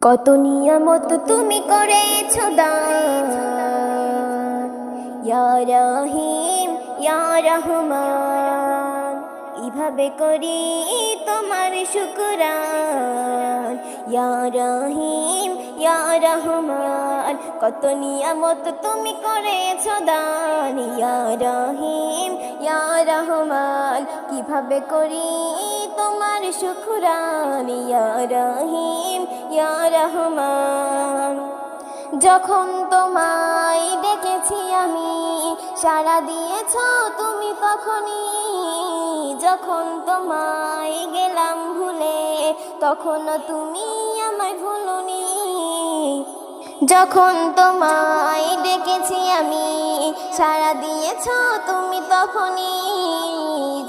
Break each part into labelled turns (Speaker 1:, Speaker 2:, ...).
Speaker 1: কত নিয়ামত তুমি করেছো দান, ইয়া রহিম ইয়া রহমান। এভাবে করি তোমার শুকরান, ইয়া রহিম ইয়া রহমান। কত নিয়ামত তুমি করেছো দান, ইয়া রহিম ইয়া রহমান। কিভাবে করি তোমার শুকরান, ইয়া রহিম ইয়া রহমান। যখন তোমায় ডেকেছি আমি, সাড়া দিয়েছ তুমি তখনই। যখন তোমায় গেলাম ভুলে, তখনও তুমি আমায় ভুলনি। যখন তোমায় ডেকেছি আমি, সাড়া দিয়েছ তুমি তখনই।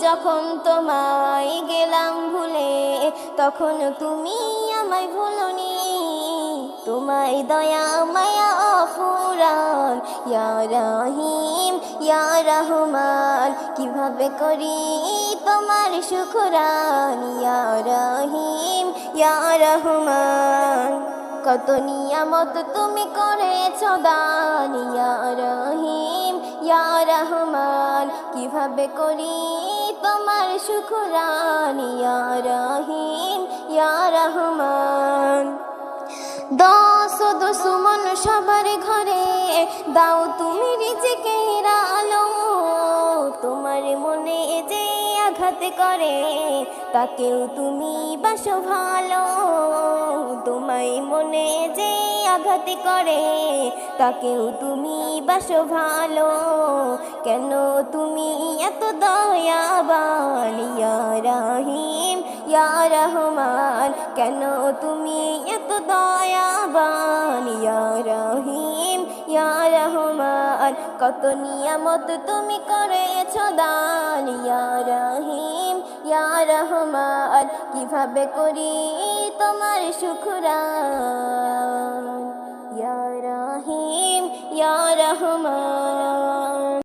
Speaker 1: যখন তোমায় গেলাম ভুলে, তখন তুমি আমায় ভুলনি। তোমায় দয়া মায়া অফুরান, ইয়া রহিম ইয়া রহমান। কিভাবে করি তোমার শুকরান, ইয়া রহিম ইয়া রহমান। কত নিয়ামত তুমি করেছো দান, ইয়া রহিম ইয়া রহমান। কিভাবে করি তোমার শুকরান, ইয়া রহিম ইয়া রহমান। দশ দুশ্মন সবার ঘরে দাও তুমি রিজিকের আলো। তোমার মনে যে আঘাত করে, তাকেও তুমি বাসো ভালো। তোমায় মনে যে আঘাত করে, তাকেও তুমি বাসো ভালো। কেন তুমি এত দয়াবান, ইয়া রহিম ইয়া রহমান। কেন তুমি এত দয়াবান, ইয়া রহিম ইয়া রহমান। কত নিয়ামত তুমি করেছো দান, ইয়া রহিম ইয়া রহমান। কিভাবে করি তোমার শুকরান।